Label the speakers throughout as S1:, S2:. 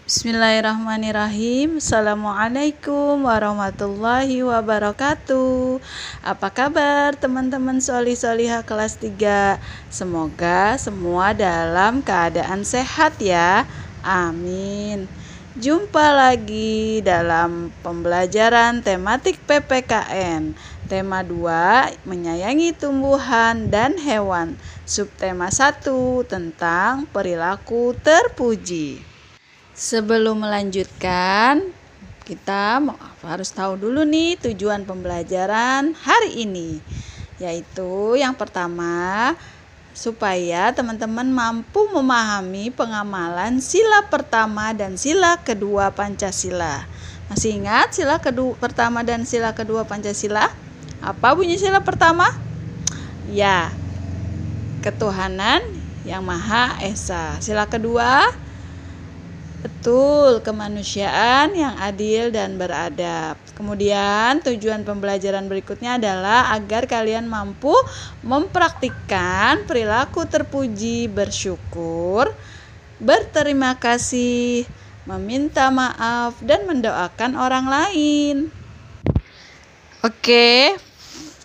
S1: Bismillahirrahmanirrahim. Assalamualaikum warahmatullahi wabarakatuh. Apa kabar teman-teman sholih-sholihah kelas 3? Semoga semua dalam keadaan sehat ya. Amin. Jumpa lagi dalam pembelajaran tematik PPKN. Tema 2, menyayangi tumbuhan dan hewan. Subtema 1, tentang perilaku terpuji. Sebelum melanjutkan, kita harus tahu dulu nih tujuan pembelajaran hari ini. Yaitu yang pertama, supaya teman-teman mampu memahami pengamalan sila pertama dan sila kedua Pancasila. Masih ingat sila pertama dan sila kedua Pancasila? Apa bunyi sila pertama? Ya, ketuhanan yang Maha Esa. Sila kedua, betul, kemanusiaan yang adil dan beradab. Kemudian tujuan pembelajaran berikutnya adalah agar kalian mampu mempraktikkan perilaku terpuji, bersyukur, berterima kasih, meminta maaf, dan mendoakan orang lain. Oke,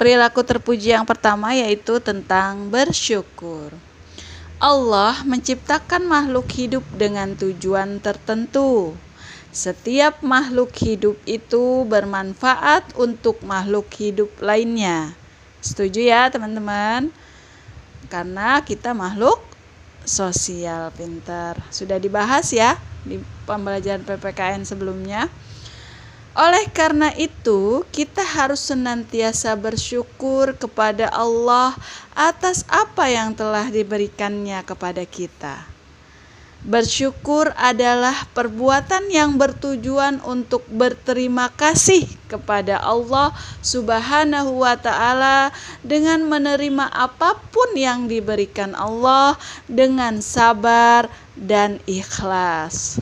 S1: perilaku terpuji yang pertama yaitu tentang bersyukur. Allah menciptakan makhluk hidup dengan tujuan tertentu. Setiap makhluk hidup itu bermanfaat untuk makhluk hidup lainnya. Setuju ya teman-teman? Karena kita makhluk sosial, pintar. Sudah dibahas ya di pembelajaran PPKN sebelumnya. Oleh karena itu, kita harus senantiasa bersyukur kepada Allah atas apa yang telah diberikannya kepada kita. Bersyukur adalah perbuatan yang bertujuan untuk berterima kasih kepada Allah Subhanahu wa Ta'ala dengan menerima apapun yang diberikan Allah dengan sabar dan ikhlas.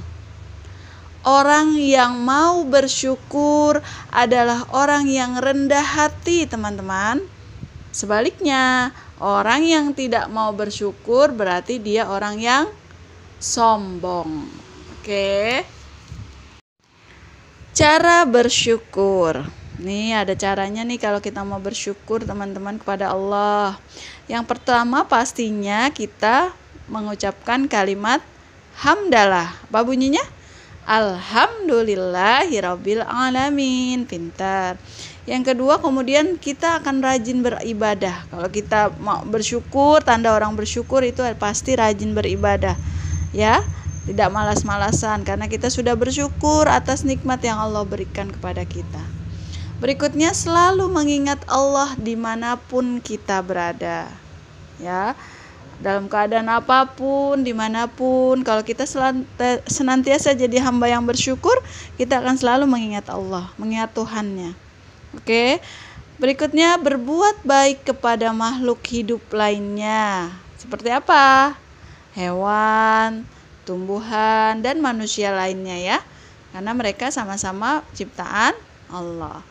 S1: Orang yang mau bersyukur adalah orang yang rendah hati, teman-teman. Sebaliknya, orang yang tidak mau bersyukur berarti dia orang yang sombong. Oke. Cara bersyukur. Nih ada caranya nih kalau kita mau bersyukur teman-teman kepada Allah. Yang pertama pastinya kita mengucapkan kalimat hamdalah. Apa bunyinya? Alhamdulillahirabbil alamin. Pintar. Yang kedua, kemudian kita akan rajin beribadah. Kalau kita mau bersyukur, tanda orang bersyukur itu pasti rajin beribadah. Ya, tidak malas-malasan karena kita sudah bersyukur atas nikmat yang Allah berikan kepada kita. Berikutnya, selalu mengingat Allah dimanapun kita berada. Ya, dalam keadaan apapun, dimanapun, kalau kita senantiasa jadi hamba yang bersyukur, kita akan selalu mengingat Allah, mengingat Tuhannya. Oke, berikutnya berbuat baik kepada makhluk hidup lainnya. Seperti apa? Hewan, tumbuhan, dan manusia lainnya ya. Karena mereka sama-sama ciptaan Allah.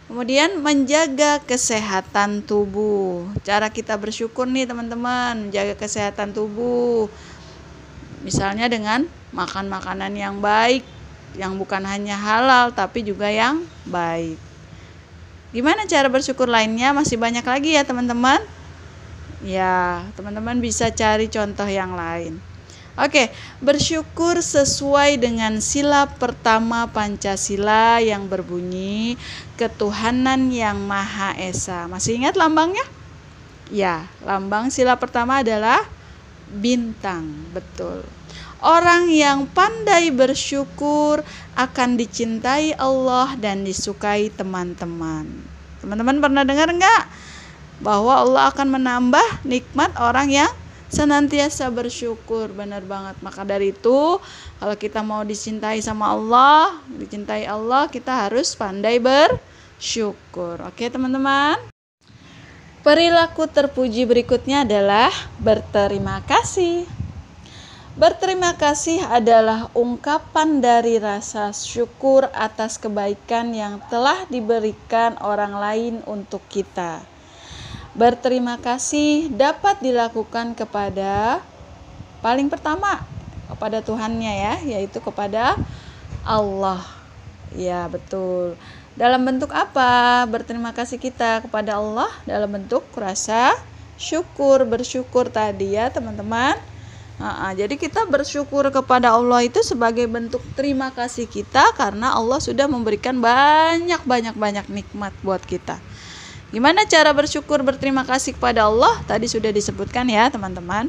S1: Kemudian menjaga kesehatan tubuh. Cara kita bersyukur nih teman-teman, menjaga kesehatan tubuh. Misalnya dengan makan makanan yang baik, yang bukan hanya halal tapi juga yang baik. Gimana cara bersyukur lainnya? Masih banyak lagi ya teman-teman. Ya, teman-teman bisa cari contoh yang lain. Oke, bersyukur sesuai dengan sila pertama Pancasila yang berbunyi ketuhanan yang Maha Esa. Masih ingat lambangnya? Ya, lambang sila pertama adalah bintang. Betul. Orang yang pandai bersyukur akan dicintai Allah dan disukai teman-teman. Teman-teman pernah dengar enggak? Bahwa Allah akan menambah nikmat orang yang senantiasa bersyukur. Benar banget. Maka dari itu, kalau kita mau dicintai sama Allah, dicintai Allah, kita harus pandai bersyukur. Oke teman-teman. Perilaku terpuji berikutnya adalah berterima kasih. Berterima kasih adalah ungkapan dari rasa syukur atas kebaikan yang telah diberikan orang lain untuk kita. Berterima kasih dapat dilakukan kepada paling pertama kepada Tuhannya ya, yaitu kepada Allah. Ya, betul. Dalam bentuk apa berterima kasih kita kepada Allah? Dalam bentuk rasa syukur, bersyukur tadi ya teman-teman. Jadi kita bersyukur kepada Allah itu sebagai bentuk terima kasih kita karena Allah sudah memberikan banyak nikmat buat kita. Gimana cara bersyukur berterima kasih kepada Allah? Tadi sudah disebutkan ya teman-teman.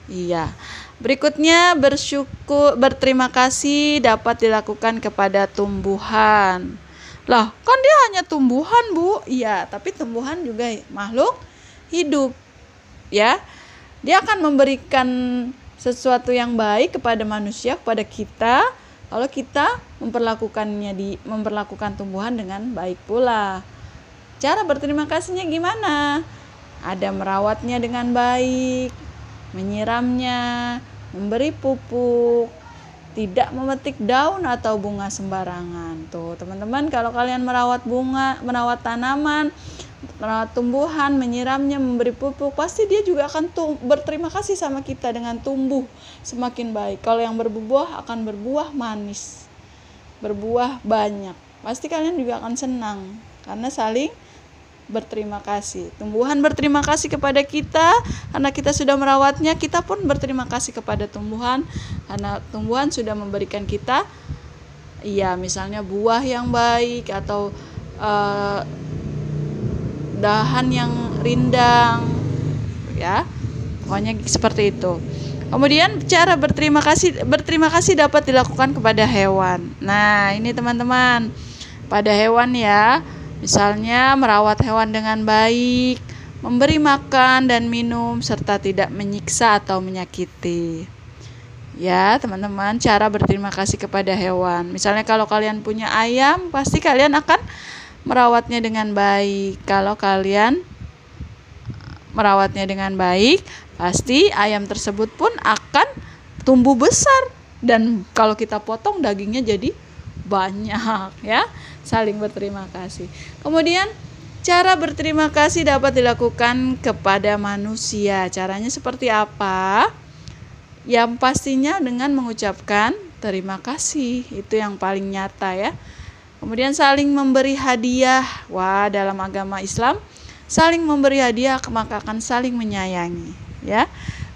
S1: Iya. Berikutnya berterima kasih dapat dilakukan kepada tumbuhan. Lah, kan dia hanya tumbuhan, Bu. Iya, tapi tumbuhan juga makhluk hidup. Ya. Dia akan memberikan sesuatu yang baik kepada manusia, kepada kita, kalau kita memperlakukan tumbuhan dengan baik pula. Cara berterima kasihnya gimana? Ada merawatnya dengan baik, menyiramnya, memberi pupuk, tidak memetik daun atau bunga sembarangan. Tuh, teman-teman, kalau kalian merawat bunga, merawat tanaman, merawat tumbuhan, menyiramnya, memberi pupuk, pasti dia juga akan berterima kasih sama kita dengan tumbuh semakin baik. Kalau yang berbuah akan berbuah manis, berbuah banyak. Pasti kalian juga akan senang karena saling berterima kasih. Tumbuhan berterima kasih kepada kita karena kita sudah merawatnya, kita pun berterima kasih kepada tumbuhan karena tumbuhan sudah memberikan kita misalnya buah yang baik atau dahan yang rindang ya. Pokoknya seperti itu. Kemudian cara berterima kasih dapat dilakukan kepada hewan. Nah, ini teman-teman. Pada hewan ya. Misalnya merawat hewan dengan baik, memberi makan dan minum serta tidak menyiksa atau menyakiti. Ya, teman-teman, cara berterima kasih kepada hewan. Misalnya kalau kalian punya ayam, pasti kalian akan merawatnya dengan baik. Kalau kalian merawatnya dengan baik, pasti ayam tersebut pun akan tumbuh besar. Dan kalau kita potong dagingnya jadi banyak ya. Saling berterima kasih. Kemudian cara berterima kasih dapat dilakukan kepada manusia. Caranya seperti apa? Yang pastinya dengan mengucapkan terima kasih. Itu yang paling nyata ya. Kemudian saling memberi hadiah. Wah, dalam agama Islam saling memberi hadiah maka akan saling menyayangi ya.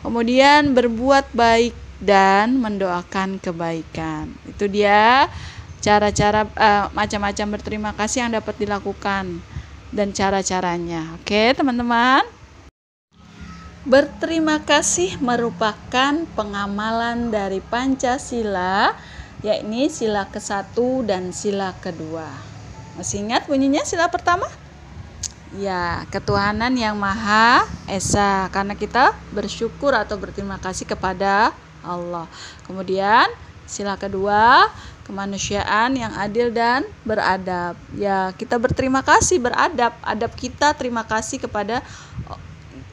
S1: Kemudian berbuat baik dan mendoakan kebaikan. Itu dia cara-cara macam-macam berterima kasih yang dapat dilakukan dan cara-caranya. Oke, teman-teman. Berterima kasih merupakan pengamalan dari Pancasila, yakni sila ke-1 dan sila ke-2. Masih ingat bunyinya sila pertama? Ya, ketuhanan yang Maha Esa, karena kita bersyukur atau berterima kasih kepada Allah. Kemudian sila kedua, kemanusiaan yang adil dan beradab. Ya, kita berterima kasih, beradab. Adab kita terima kasih kepada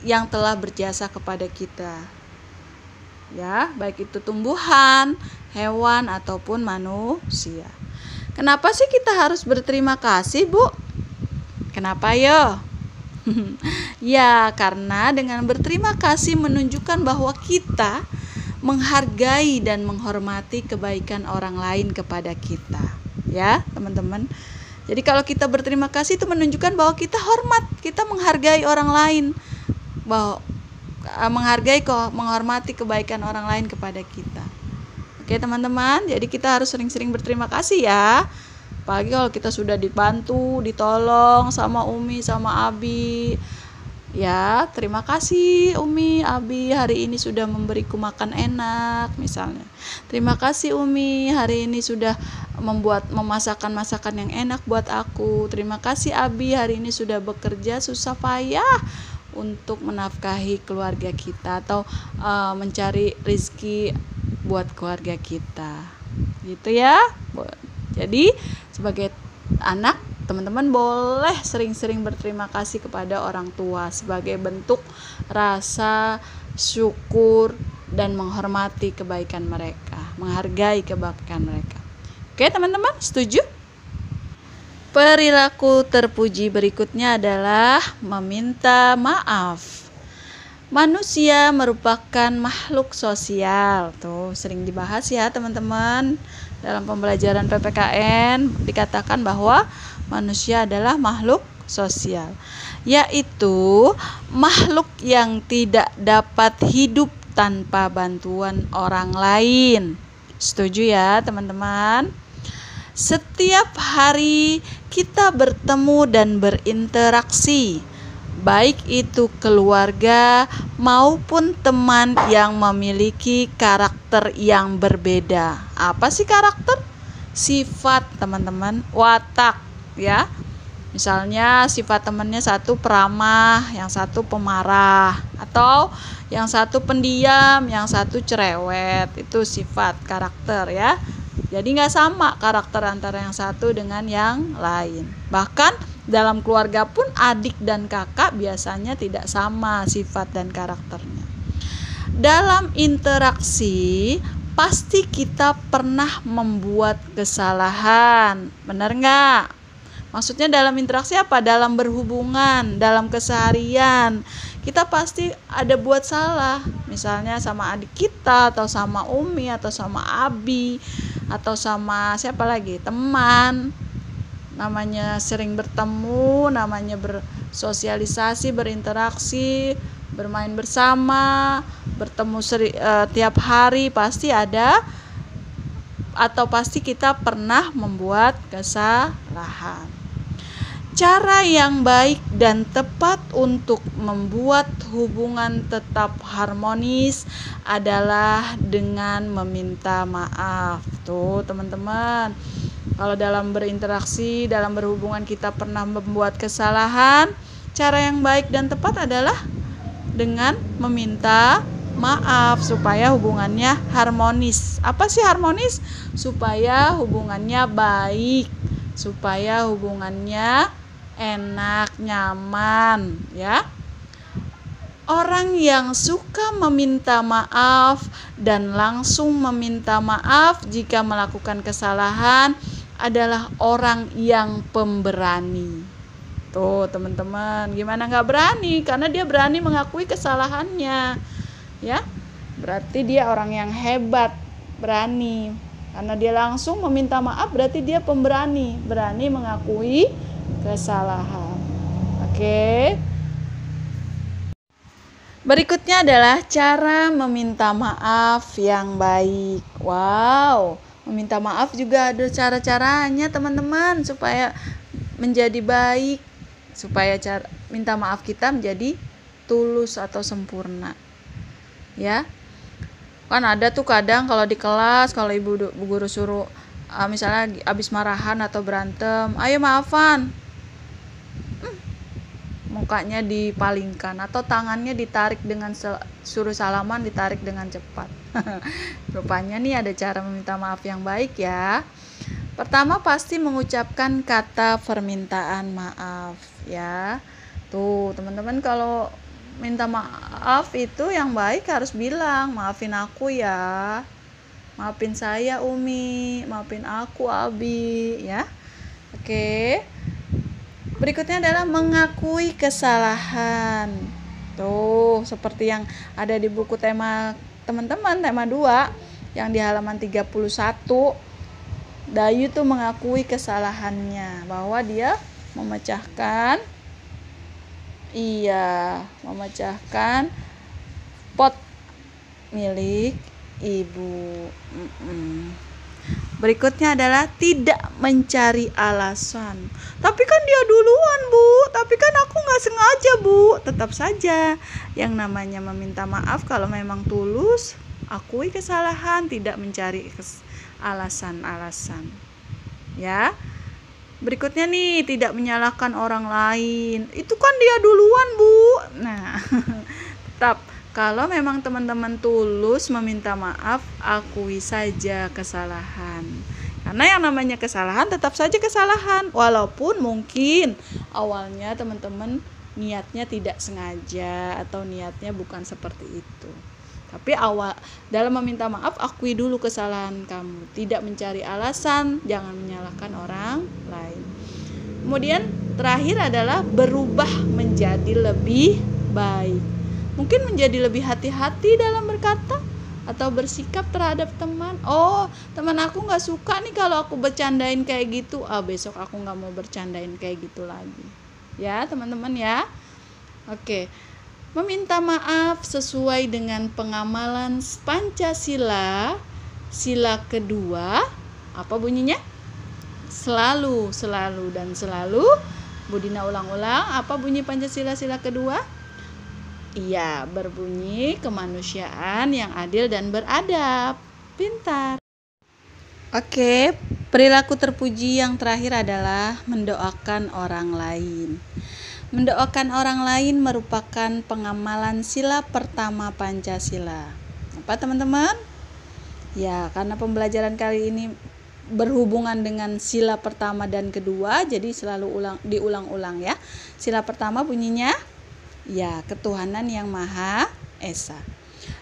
S1: yang telah berjasa kepada kita. Ya, baik itu tumbuhan, hewan ataupun manusia. Kenapa sih kita harus berterima kasih, Bu? Kenapa yo? Ya, karena dengan berterima kasih menunjukkan bahwa kita menghargai dan menghormati kebaikan orang lain kepada kita. Ya, teman-teman. Jadi kalau kita berterima kasih itu menunjukkan bahwa kita hormat, kita menghargai orang lain. Bahwa menghormati kebaikan orang lain kepada kita. Oke, teman-teman. Jadi kita harus sering-sering berterima kasih ya. Apalagi kalau kita sudah dibantu, ditolong sama Umi, sama Abi. Ya, terima kasih Umi, Abi, hari ini sudah memberiku makan enak misalnya. Terima kasih Umi, hari ini sudah memasakkan masakan yang enak buat aku. Terima kasih Abi, hari ini sudah bekerja susah payah untuk menafkahi keluarga kita atau mencari rezeki buat keluarga kita. Gitu ya. Jadi sebagai anak, teman-teman boleh sering-sering berterima kasih kepada orang tua sebagai bentuk rasa syukur dan menghormati kebaikan mereka, menghargai kebaikan mereka. Oke, teman-teman, setuju? Perilaku terpuji berikutnya adalah meminta maaf. Manusia merupakan makhluk sosial. Tuh, sering dibahas ya, teman-teman. Dalam pembelajaran PPKN dikatakan bahwa manusia adalah makhluk sosial, yaitu makhluk yang tidak dapat hidup tanpa bantuan orang lain. Setuju ya, teman-teman? Setiap hari kita bertemu dan berinteraksi, baik itu keluarga maupun teman yang memiliki karakter yang berbeda. Apa sih karakter? Sifat, teman-teman, watak ya. Misalnya sifat temannya satu peramah, yang satu pemarah, atau yang satu pendiam, yang satu cerewet. Itu sifat karakter ya. Jadi nggak sama karakter antara yang satu dengan yang lain. Bahkan dalam keluarga pun adik dan kakak biasanya tidak sama sifat dan karakternya. Dalam interaksi pasti kita pernah membuat kesalahan. Benar nggak? Maksudnya dalam interaksi apa? Dalam berhubungan, dalam keseharian. Kita pasti ada buat salah. Misalnya sama adik kita, atau sama Umi, atau sama Abi, atau sama siapa lagi? Teman. Namanya sering bertemu, namanya bersosialisasi, berinteraksi, bermain bersama, bertemu tiap hari, pasti ada atau pasti kita pernah membuat kesalahan. Cara yang baik dan tepat untuk membuat hubungan tetap harmonis adalah dengan meminta maaf. Tuh, teman-teman. Kalau dalam berinteraksi, dalam berhubungan kita pernah membuat kesalahan, cara yang baik dan tepat adalah dengan meminta maaf supaya hubungannya harmonis. Apa sih harmonis? Supaya hubungannya baik, supaya hubungannya enak, nyaman, ya. Orang yang suka meminta maaf dan langsung meminta maaf jika melakukan kesalahan adalah orang yang pemberani. Tuh, teman-teman, gimana nggak berani? Karena dia berani mengakui kesalahannya, ya. Berarti dia orang yang hebat, berani. Karena dia langsung meminta maaf, berarti dia pemberani, berani mengakui kesalahan. Oke. Berikutnya adalah cara meminta maaf yang baik. Wow, meminta maaf juga ada cara-caranya, teman-teman, supaya menjadi baik, supaya cara minta maaf kita menjadi tulus atau sempurna. Ya. Kan ada tuh kadang kalau di kelas, kalau ibu guru suruh misalnya habis marahan atau berantem, ayo maafan, mukanya dipalingkan atau tangannya ditarik dengan suruh salaman, ditarik dengan cepat. Rupanya nih ada cara meminta maaf yang baik ya. Pertama pasti mengucapkan kata permintaan maaf ya. Tuh, teman-teman, kalau minta maaf itu yang baik harus bilang, maafin aku ya, maafin saya Umi, maafin aku Abi, ya. Oke. Berikutnya adalah mengakui kesalahan. Tuh, seperti yang ada di buku tema teman-teman, tema 2 yang di halaman 31. Dayu tuh mengakui kesalahannya, bahwa dia memecahkan pot milik ibu. Berikutnya adalah tidak mencari alasan. Tapi kan dia duluan, Bu. Tapi kan aku gak sengaja, Bu. Tetap saja yang namanya meminta maaf kalau memang tulus, akui kesalahan, tidak mencari alasan-alasan. Ya. Berikutnya nih, tidak menyalahkan orang lain. Itu kan dia duluan, Bu. Nah, tetap kalau memang teman-teman tulus meminta maaf, akui saja kesalahan. Karena yang namanya kesalahan tetap saja kesalahan. Walaupun mungkin awalnya teman-teman niatnya tidak sengaja atau niatnya bukan seperti itu. Tapi dalam meminta maaf, akui dulu kesalahan kamu. Tidak mencari alasan, jangan menyalahkan orang lain. Kemudian terakhir adalah berubah menjadi lebih baik. Mungkin menjadi lebih hati-hati dalam berkata atau bersikap terhadap teman. Oh, teman aku nggak suka nih kalau aku bercandain kayak gitu. Besok aku nggak mau bercandain kayak gitu lagi. Ya, teman-teman ya. Oke. Meminta maaf sesuai dengan pengamalan Pancasila. Sila kedua, apa bunyinya? Selalu, selalu, dan selalu. Budina ulang-ulang, apa bunyi Pancasila sila kedua? Iya, berbunyi kemanusiaan yang adil dan beradab. Pintar. Oke, perilaku terpuji yang terakhir adalah mendoakan orang lain. Mendoakan orang lain merupakan pengamalan sila pertama Pancasila. Apa teman-teman? Ya, karena pembelajaran kali ini berhubungan dengan sila pertama dan kedua, jadi selalu diulang-ulang ya. Sila pertama bunyinya, ya, ketuhanan yang Maha Esa.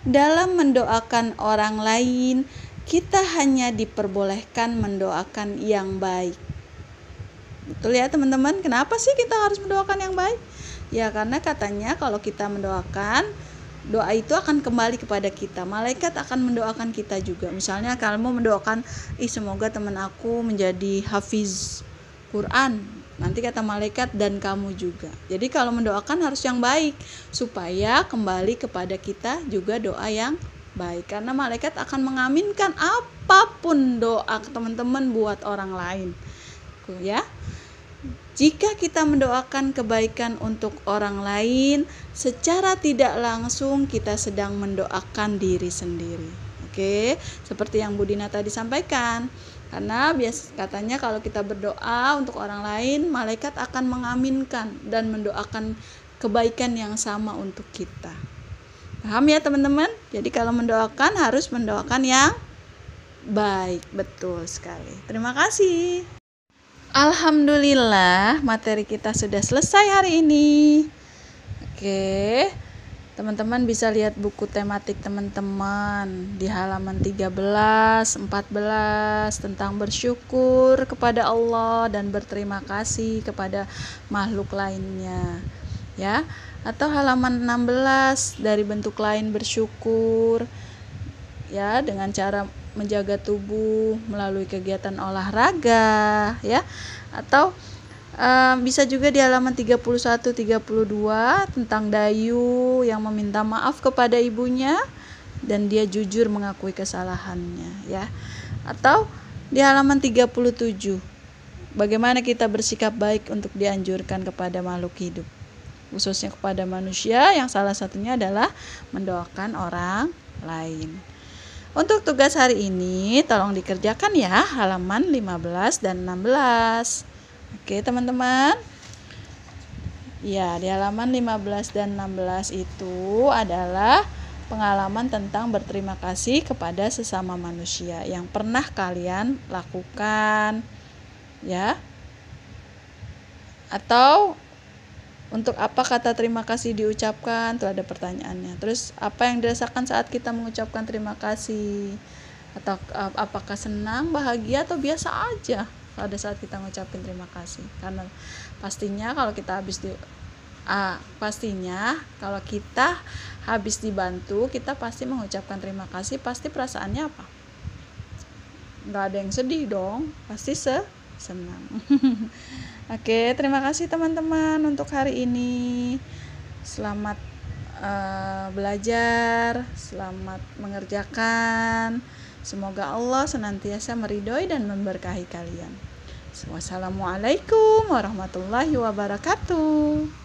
S1: Dalam mendoakan orang lain, kita hanya diperbolehkan mendoakan yang baik. Betul ya teman-teman? Kenapa sih kita harus mendoakan yang baik? Ya karena katanya kalau kita mendoakan, doa itu akan kembali kepada kita. Malaikat akan mendoakan kita juga. Misalnya kalau mau mendoakan, semoga teman aku menjadi hafiz Quran. Nanti kata malaikat, dan kamu juga. Jadi kalau mendoakan harus yang baik, supaya kembali kepada kita juga doa yang baik. Karena malaikat akan mengaminkan apapun doa teman-teman buat orang lain. Ya. Jika kita mendoakan kebaikan untuk orang lain, secara tidak langsung kita sedang mendoakan diri sendiri. Oke, seperti yang Budina tadi sampaikan. Karena katanya kalau kita berdoa untuk orang lain, malaikat akan mengaminkan dan mendoakan kebaikan yang sama untuk kita. Paham ya teman-teman? Jadi kalau mendoakan harus mendoakan yang baik. Betul sekali. Terima kasih. Alhamdulillah, materi kita sudah selesai hari ini. Oke, teman-teman bisa lihat buku tematik teman-teman di halaman 13, 14 tentang bersyukur kepada Allah dan berterima kasih kepada makhluk lainnya. Ya, atau halaman 16 dari bentuk lain bersyukur. Ya, dengan cara menjaga tubuh melalui kegiatan olahraga ya, atau bisa juga di halaman 31-32 tentang Dayu yang meminta maaf kepada ibunya dan dia jujur mengakui kesalahannya ya, atau di halaman 37 bagaimana kita bersikap baik untuk dianjurkan kepada makhluk hidup, khususnya kepada manusia, yang salah satunya adalah mendoakan orang lain. Untuk tugas hari ini tolong dikerjakan ya, halaman 15 dan 16. Oke teman-teman. Ya, di halaman 15 dan 16 itu adalah pengalaman tentang berterima kasih kepada sesama manusia yang pernah kalian lakukan ya. Atau untuk apa kata terima kasih diucapkan? Tuh ada pertanyaannya. Terus apa yang dirasakan saat kita mengucapkan terima kasih? Atau apakah senang, bahagia, atau biasa aja pada saat kita mengucapkan terima kasih? Karena pastinya kalau kita habis dibantu, kita pasti mengucapkan terima kasih. Pasti perasaannya apa? Nggak ada yang sedih dong. Pasti senang. Oke, terima kasih teman-teman untuk hari ini. Selamat belajar, selamat mengerjakan. Semoga Allah senantiasa meridhoi dan memberkahi kalian. Wassalamualaikum warahmatullahi wabarakatuh.